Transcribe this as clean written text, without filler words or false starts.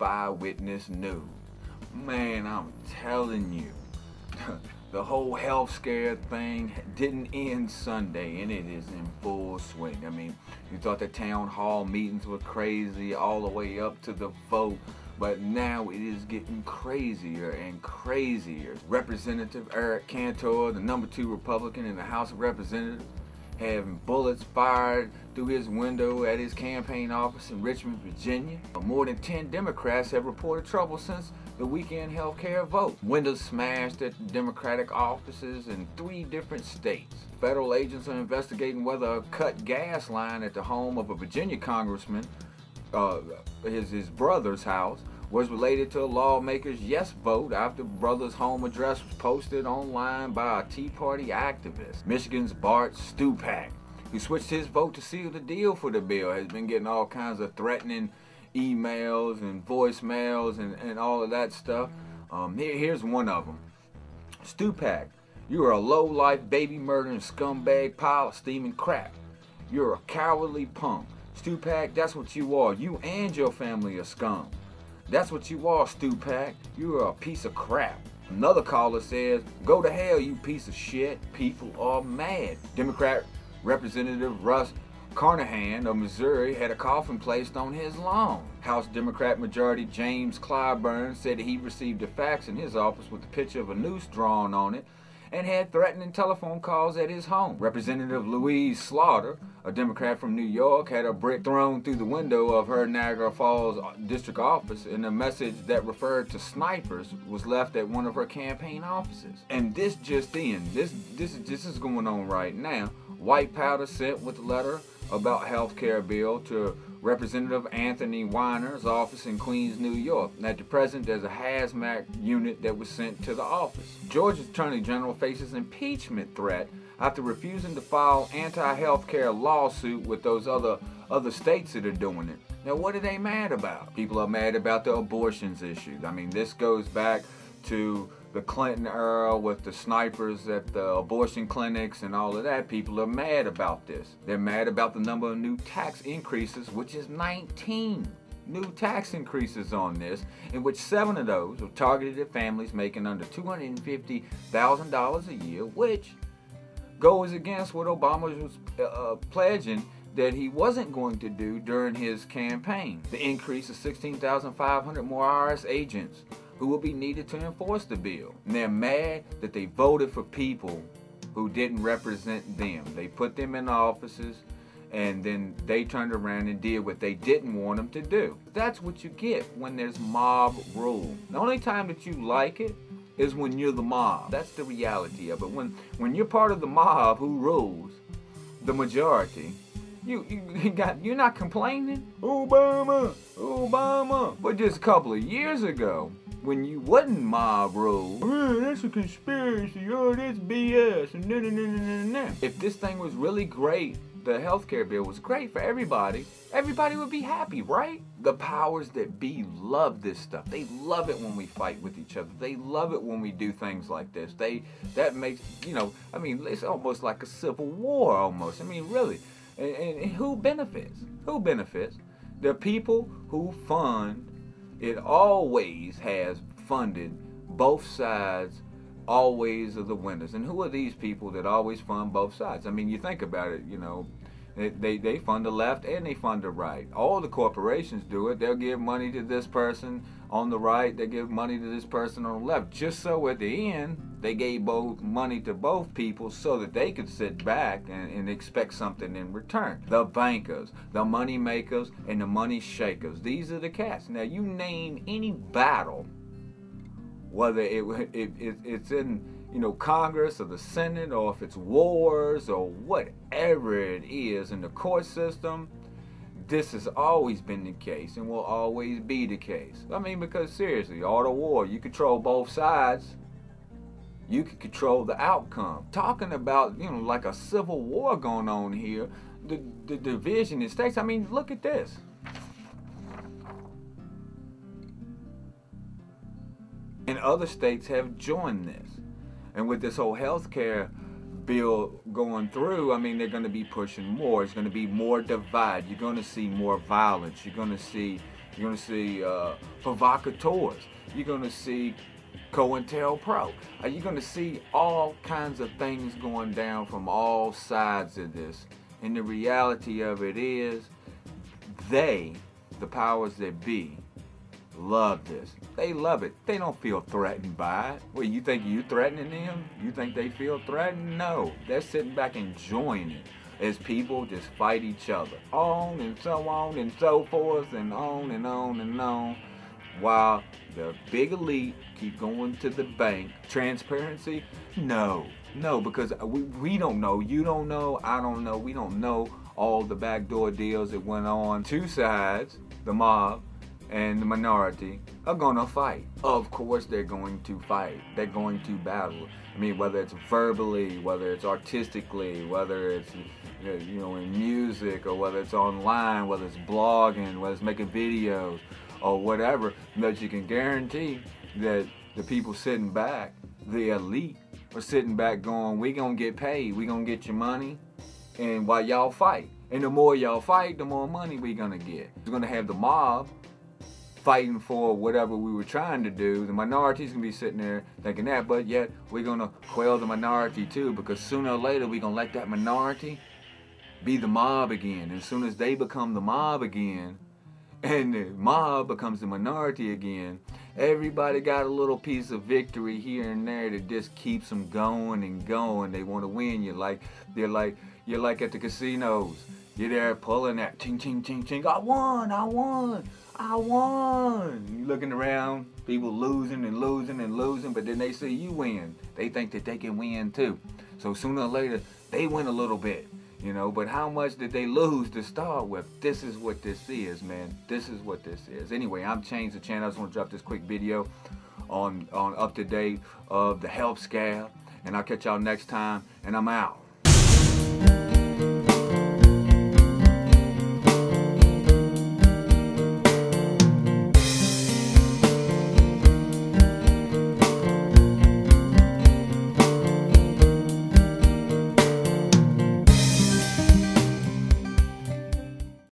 SpyWitnessNews. Man, I'm telling you, the whole health scare thing didn't end Sunday, and it is in full swing. I mean, you thought the town hall meetings were crazy all the way up to the vote, but now it is getting crazier and crazier. Representative Eric Cantor, the #2 Republican in the House of Representatives, having bullets fired through his window at his campaign office in Richmond, Virginia. More than 10 Democrats have reported trouble since the weekend health care vote. Windows smashed at Democratic offices in 3 different states. Federal agents are investigating whether a cut gas line at the home of a Virginia congressman, his brother's house, was related to a lawmaker's yes vote after brother's home address was posted online by a Tea Party activist. Michigan's Bart Stupak, who switched his vote to seal the deal for the bill, has been getting all kinds of threatening emails and voicemails and all of that stuff. Here's one of them. Stupak, you are a low-life, baby murdering scumbag pile of steaming crap. You're a cowardly punk. Stupak, that's what you are. You and your family are scum. That's what you are, Stupak. You are a piece of crap. Another caller says, go to hell, you piece of shit. People are mad. Democrat Representative Russ Carnahan of Missouri had a coffin placed on his lawn. House Democrat Majority James Clyburn said he received a fax in his office with a picture of a noose drawn on it and had threatening telephone calls at his home. Representative Louise Slaughter, a Democrat from New York, had a brick thrown through the window of her Niagara Falls district office, and a message that referred to snipers was left at one of her campaign offices. And this just in, this is going on right now. White powder sent with a letter about health care bill to Representative Anthony Weiner's office in Queens, New York. At the present, there's a hazmat unit that was sent to the office. Georgia's Attorney General faces impeachment threat after refusing to file anti-health care lawsuit with those other states that are doing it. Now, what are they mad about? People are mad about the abortions issue. I mean, this goes back to the Clinton era with the snipers at the abortion clinics and all of that. People are mad about this. They're mad about the number of new tax increases, which is 19 new tax increases on this, in which 7 of those are targeted at families making under $250,000 a year, which goes against what Obama was pledging that he wasn't going to do during his campaign. The increase of 16,500 more IRS agents who will be needed to enforce the bill. And they're mad that they voted for people who didn't represent them. They put them in offices, and then they turned around and did what they didn't want them to do. That's what you get when there's mob rule. The only time that you like it is when you're the mob. That's the reality of it. When you're part of the mob who rules the majority, you're not complaining. Obama. But just a couple of years ago, when you wasn't mob rule, that's a conspiracy, that's BS, and If this thing was really great, the healthcare bill was great for everybody, everybody would be happy, right? The powers that be love this stuff. They love it when we fight with each other. They love it when we do things like this. That makes, I mean, it's almost like a civil war almost. I mean, really. And who benefits? Who benefits? The people who fund. It always has funded both sides, always are the winners. And who are these people that always fund both sides? I mean, you think about it, they fund the left and they fund the right. All the corporations do it. They'll give money to this person on the right, they give money to this person on the left, just so at the end they gave both money to both people so that they could sit back and expect something in return. The bankers, the money makers, and the money shakers. These are the cats. Now, you name any battle, whether it's in Congress or the Senate, or if it's wars or whatever it is in the court system, this has always been the case and will always be the case. I mean, because seriously, all the war, you control both sides, you can control the outcome. Talking about, like a civil war going on here, the division in states. I mean, look at this. And other states have joined this. And with this whole health care bill going through, I mean, they're going to be pushing more. It's going to be more divide. You're going to see more violence. You're going to see, You're going to see provocateurs. You're going to see COINTELPRO. You're going to see all kinds of things going down from all sides of this. And the reality of it is, the powers that be, love this. They love it. They don't feel threatened by it. Well, you think you threatening them? You think they feel threatened? No. They're sitting back enjoying it as people just fight each other. On and so forth and on and on and on. While the big elite keep going to the bank. Transparency? No. No, because we don't know. You don't know. I don't know. We don't know all the backdoor deals that went on. Two sides, the mob and the minority, are going to fight. Of course they're going to fight. They're going to battle. I mean, whether it's verbally, whether it's artistically, whether it's in music, or whether it's online, whether it's blogging, whether it's making videos, or whatever, that you can guarantee that the people sitting back, the elite, are sitting back going, we gonna get paid, we gonna get your money, and while y'all fight. And the more y'all fight, the more money we gonna get. We're gonna have the mob fighting for whatever we were trying to do. The minority's gonna be sitting there thinking that, but yet we're gonna quell the minority too, because sooner or later we're gonna let that minority be the mob again. And as soon as they become the mob again, and the mob becomes the minority again, everybody got a little piece of victory here and there that just keeps them going and going. They want to win. You're like at the casinos. You're there pulling that ching ching ching ching. I won, I won, I won. You're looking around, people losing and losing and losing, but then they see you win. They think that they can win too. So sooner or later, they win a little bit. But how much did they lose to start with? This is what this is, man. This is what this is. Anyway, I'm ChangeDaChannel. I just want to drop this quick video on up to date of the health scare. And I'll catch y'all next time. And I'm out.